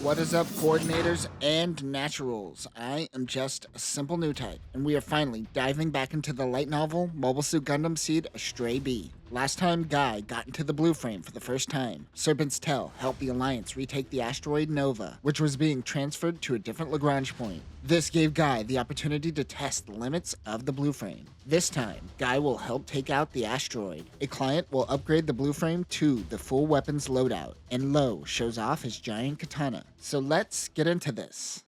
What is up, coordinators and naturals? I am just a simple new type, and we are finally diving back into the light novel Mobile Suit Gundam Seed Astray B. Last time Guy got into the blue frame for the first time, Serpent's Tail helped the Alliance retake the asteroid Nova, which was being transferred to a different Lagrange point. This gave Guy the opportunity to test the limits of the blue frame. This time, Guy will help take out the asteroid. A client will upgrade the blue frame to the full weapons loadout, and Lo shows off his giant katana. So let's get into this.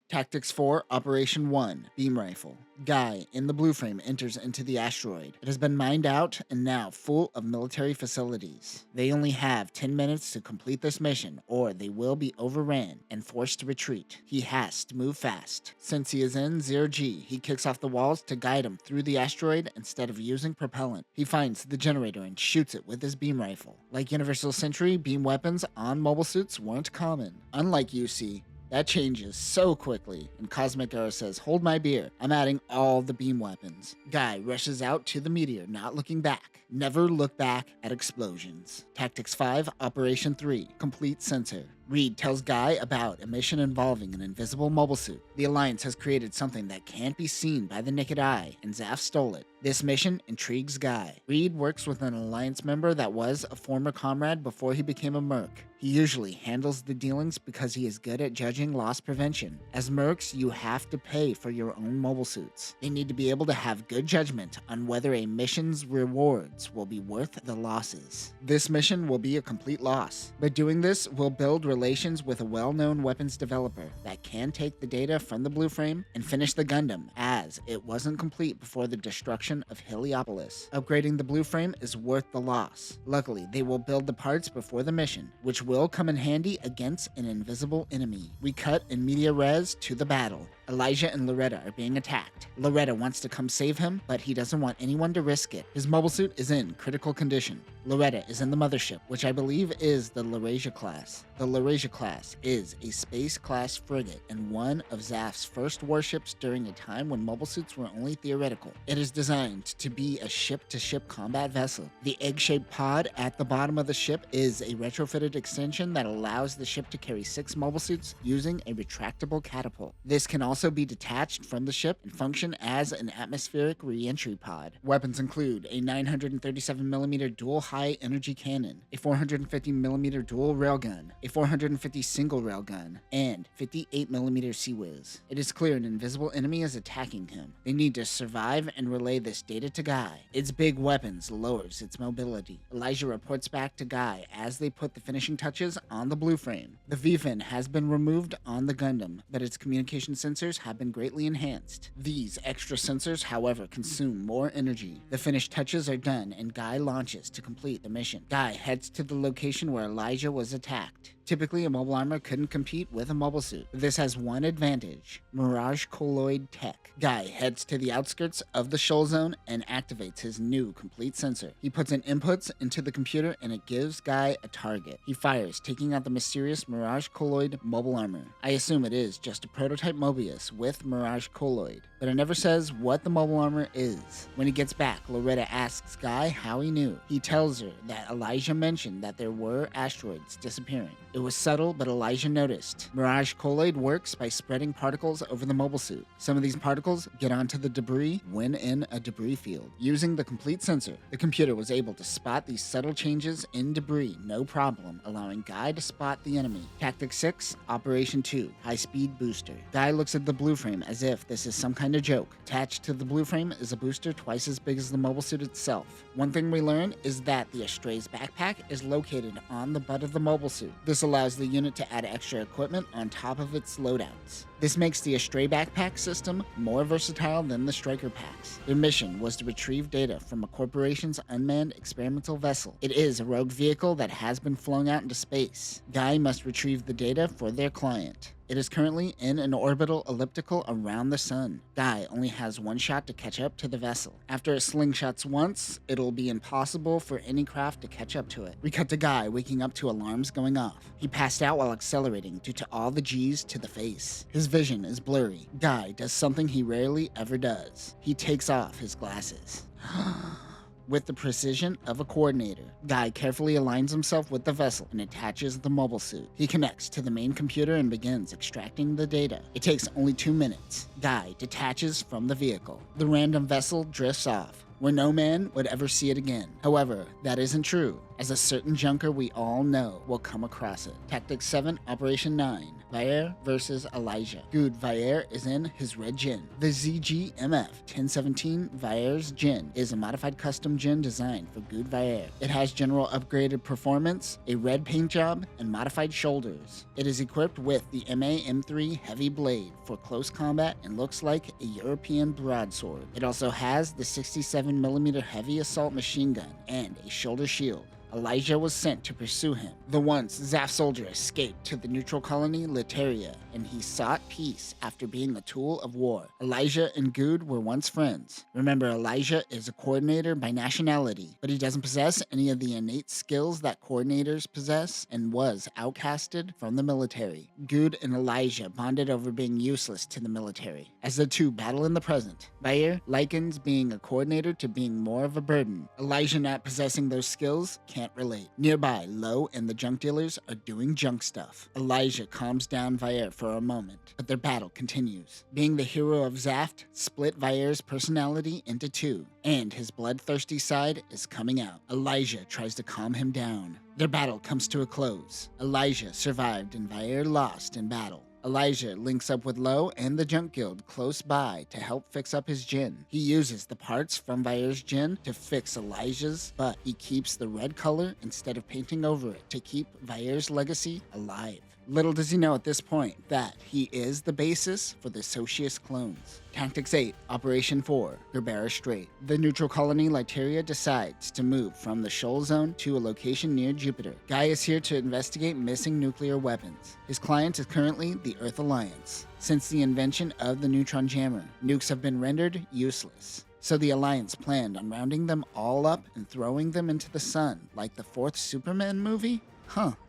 Tactics 4, Operation 1, Beam Rifle. Guy, in the blue frame, enters into the asteroid. It has been mined out and now full of military facilities. They only have 10 minutes to complete this mission, or they will be overran and forced to retreat. He has to move fast. Since he is in 0G, he kicks off the walls to guide him through the asteroid instead of using propellant. He finds the generator and shoots it with his beam rifle. Like Universal Sentry, beam weapons on mobile suits weren't common. Unlike UC, that changes so quickly, and Cosmic Arrow says, "Hold my beer, I'm adding all the beam weapons." Guy rushes out to the meteor, not looking back. Never look back at explosions. Tactics 5, Operation 3, Complete Sensor. Reed tells Guy about a mission involving an invisible mobile suit. The Alliance has created something that can't be seen by the naked eye, and Zaf stole it. This mission intrigues Guy. Reed works with an Alliance member that was a former comrade before he became a merc. He usually handles the dealings because he is good at judging loss prevention. As mercs, you have to pay for your own mobile suits. They need to be able to have good judgment on whether a mission's rewards will be worth the losses. This mission will be a complete loss, but doing this will build relations with a well-known weapons developer that can take the data from the blue frame and finish the Gundam, as it wasn't complete before the destruction of Heliopolis. Upgrading the blue frame is worth the loss. Luckily, they will build the parts before the mission, which will come in handy against an invisible enemy. We cut in media res to the battle. Elijah and Loretta are being attacked. Loretta wants to come save him, but he doesn't want anyone to risk it. His mobile suit is in critical condition. Loretta is in the mothership, which I believe is the Laurasia class. The Laurasia class is a space-class frigate and one of Zaf's first warships during a time when mobile suits were only theoretical. It is designed to be a ship-to-ship combat vessel. The egg-shaped pod at the bottom of the ship is a retrofitted extension that allows the ship to carry 6 mobile suits using a retractable catapult. This can also be detached from the ship and function as an atmospheric re-entry pod. Weapons include a 937mm dual high-energy cannon, a 450mm dual railgun, a 450 single railgun, and 58mm Sea-Whiz. It is clear an invisible enemy is attacking him. They need to survive and relay this data to Guy. Its big weapons lowers its mobility. Elijah reports back to Guy as they put the finishing touches on the blue frame. The V-fin has been removed on the Gundam, but its communication sensors have been greatly enhanced. These extra sensors, however, consume more energy. The finished touches are done, and Guy launches to complete the mission. Guy heads to the location where Elijah was attacked. Typically, a mobile armor couldn't compete with a mobile suit. This has one advantage: Mirage Colloid tech. Guy heads to the outskirts of the shoal zone and activates his new complete sensor. He puts in inputs into the computer and it gives Guy a target. He fires, taking out the mysterious Mirage Colloid mobile armor. I assume it is just a prototype Mobius with Mirage Colloid, but it never says what the mobile armor is. When he gets back, Loretta asks Guy how he knew. He tells her that Elijah mentioned that there were asteroids disappearing. It was subtle, but Elijah noticed. Mirage Colloid works by spreading particles over the mobile suit. Some of these particles get onto the debris when in a debris field. Using the complete sensor, the computer was able to spot these subtle changes in debris no problem, allowing Guy to spot the enemy. Tactic 6, Operation 2, High-Speed Booster. Guy looks at the blue frame as if this is some kind of joke. Attached to the blue frame is a booster twice as big as the mobile suit itself. One thing we learn is that the Astray's backpack is located on the butt of the mobile suit. This allows the unit to add extra equipment on top of its loadouts. This makes the Astray backpack system more versatile than the Striker packs. Their mission was to retrieve data from a corporation's unmanned experimental vessel. It is a rogue vehicle that has been flown out into space. Guy must retrieve the data for their client. It is currently in an orbital elliptical around the sun. Guy only has one shot to catch up to the vessel. After it slingshots once, it'll be impossible for any craft to catch up to it. We cut to Guy waking up to alarms going off. He passed out while accelerating due to all the G's to the face. His vision is blurry. Guy does something he rarely ever does. He takes off his glasses. with the precision of a coordinator. Guy carefully aligns himself with the vessel and attaches the mobile suit. He connects to the main computer and begins extracting the data. It takes only 2 minutes. Guy detaches from the vehicle. The random vessel drifts off, where no man would ever see it again. However, that isn't true, as a certain junker we all know will come across it. Tactic 7, Operation 9. Vair versus Elijah. Good, Vair is in his red GINN. The ZGMF-1017 Vair's GINN is a modified custom GINN designed for Good Vair. It has general upgraded performance, a red paint job, and modified shoulders. It is equipped with the MA-M3 heavy blade for close combat and looks like a European broadsword. It also has the 67mm heavy assault machine gun and a shoulder shield. Elijah was sent to pursue him. The once Zaf soldier escaped to the neutral colony Lateria, and he sought peace after being a tool of war. Elijah and Good were once friends. Remember, Elijah is a coordinator by nationality, but he doesn't possess any of the innate skills that coordinators possess and was outcasted from the military. Good and Elijah bonded over being useless to the military. As the two battle in the present, Vair likens being a coordinator to being more of a burden. Elijah not possessing those skills can't relate. Nearby, Lo and the junk dealers are doing junk stuff. Elijah calms down Vair for a moment, but their battle continues. Being the hero of Zaft split Vair's personality into two, and his bloodthirsty side is coming out. Elijah tries to calm him down. Their battle comes to a close. Elijah survived and Vair lost in battle. Elijah links up with Lo and the Junk Guild close by to help fix up his GINN. He uses the parts from Vair's GINN to fix Elijah's, but he keeps the red color instead of painting over it to keep Vair's legacy alive. Little does he know at this point that he is the basis for the Socius clones. Tactics 8, Operation 4, Gerbera Strait. The neutral colony Lateria decides to move from the Shoal Zone to a location near Jupiter. Guy is here to investigate missing nuclear weapons. His client is currently the Earth Alliance. Since the invention of the neutron jammer, nukes have been rendered useless. So the Alliance planned on rounding them all up and throwing them into the sun, like the 4th Superman movie?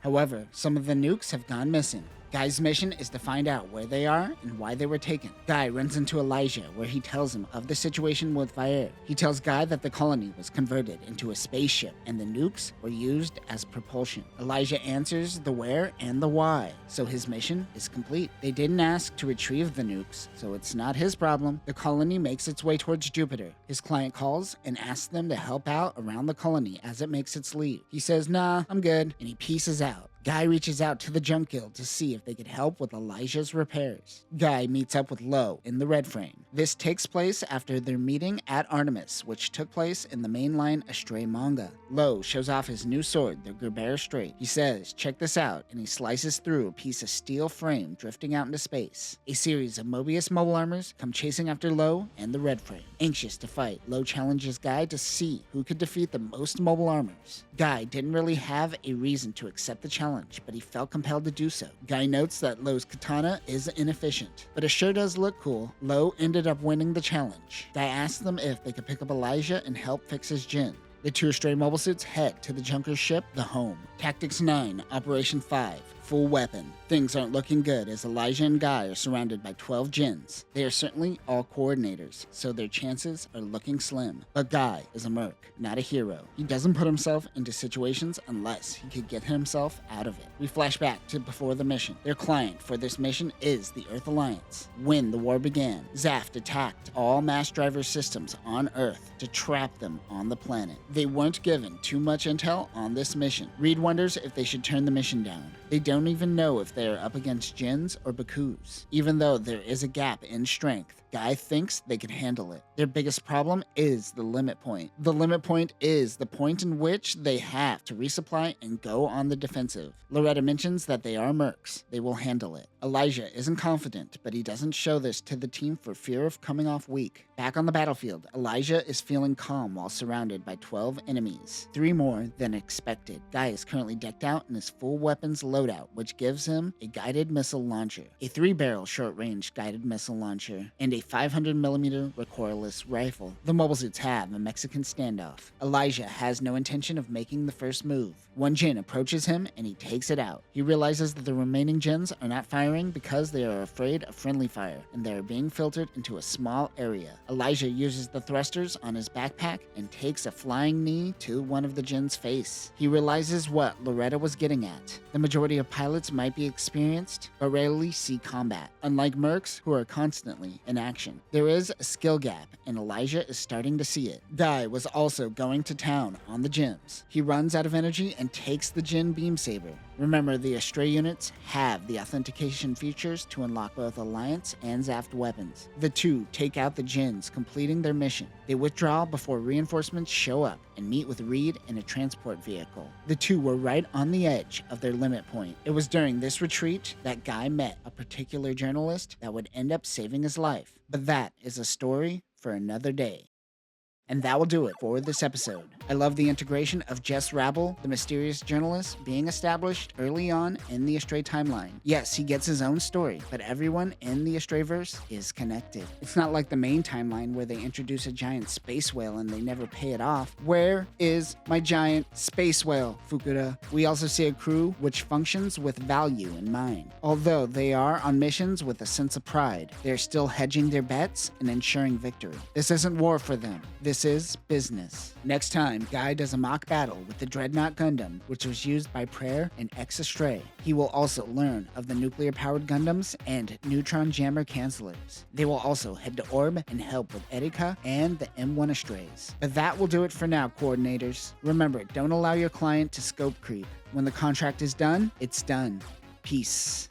However, some of the nukes have gone missing. Guy's mission is to find out where they are and why they were taken. Guy runs into Elijah, where he tells him of the situation with Vair. He tells Guy that the colony was converted into a spaceship and the nukes were used as propulsion. Elijah answers the where and the why, so his mission is complete. They didn't ask to retrieve the nukes, so it's not his problem. The colony makes its way towards Jupiter. His client calls and asks them to help out around the colony as it makes its leave. He says, "Nah, I'm good," and he pieces out. Guy reaches out to the Junk Guild to see if they could help with Elijah's repairs. Guy meets up with Lo in the Red Frame. This takes place after their meeting at Artemis, which took place in the mainline Astray manga. Lo shows off his new sword, the Gerbera Strait. He says, "Check this out," and he slices through a piece of steel frame drifting out into space. A series of Mobius mobile armors come chasing after Lo and the Red Frame. Anxious to fight, Lo challenges Guy to see who could defeat the most mobile armors. Guy didn't really have a reason to accept the challenge, but he felt compelled to do so. Guy notes that Lo's katana is inefficient, but it sure does look cool. Lo ended up winning the challenge. Guy asks them if they could pick up Elijah and help fix his GINN. The two Astray mobile suits head to the Junker's ship, the Home. Tactics 9, Operation 5, Full Weapon. Things aren't looking good as Elijah and Guy are surrounded by 12 GINNs. They are certainly all coordinators, so their chances are looking slim. But Guy is a merc, not a hero. He doesn't put himself into situations unless he could get himself out of it. We flash back to before the mission. Their client for this mission is the Earth Alliance. When the war began, Zaft attacked all mass driver systems on Earth to trap them on the planet. They weren't given too much intel on this mission. Reed wonders if they should turn the mission down. They don't even know if they are up against GINNs or Bakus. Even though there is a gap in strength, Guy thinks they can handle it. Their biggest problem is the limit point. The limit point is the point in which they have to resupply and go on the defensive. Loretta mentions that they are mercs. They will handle it. Elijah isn't confident, but he doesn't show this to the team for fear of coming off weak. Back on the battlefield, Elijah is feeling calm while surrounded by 12 enemies, 3 more than expected. Guy is currently decked out in his full weapons loadout, which gives him a guided missile launcher, a 3-barrel short-range guided missile launcher, and a 500mm recoilless rifle. The mobile suits have a Mexican standoff. Elijah has no intention of making the first move. One GINN approaches him and he takes it out. He realizes that the remaining GINNs are not firing because they are afraid of friendly fire and they are being filtered into a small area. Elijah uses the thrusters on his backpack and takes a flying knee to one of the GINN's face. He realizes what Loretta was getting at. The majority of pilots might be experienced, but rarely see combat, unlike mercs who are constantly in action. There is a skill gap, and Elijah is starting to see it. Guy was also going to town on the GINNs. He runs out of energy and takes the GINN beam saber. Remember, the Astray units have the authentication features to unlock both Alliance and Zaft weapons. The two take out the GINNs, completing their mission. They withdraw before reinforcements show up and meet with Reed in a transport vehicle. The two were right on the edge of their limit point. It was during this retreat that Guy met a particular journalist that would end up saving his life. But that is a story for another day. And that will do it for this episode. I love the integration of Jess Rabel, the mysterious journalist, being established early on in the Astray timeline. Yes, he gets his own story, but everyone in the Astrayverse is connected. It's not like the main timeline where they introduce a giant space whale and they never pay it off. Where is my giant space whale, Fukuda? We also see a crew which functions with value in mind. Although they are on missions with a sense of pride, they're still hedging their bets and ensuring victory. This isn't war for them. This is business. Next time, Guy does a mock battle with the Dreadnought Gundam, which was used by Prayer and Astray. He will also learn of the nuclear-powered Gundams and neutron jammer cancelers. They will also head to Orb and help with Erika and the M1 Astrays. But that will do it for now, coordinators. Remember, don't allow your client to scope creep. When the contract is done, it's done. Peace.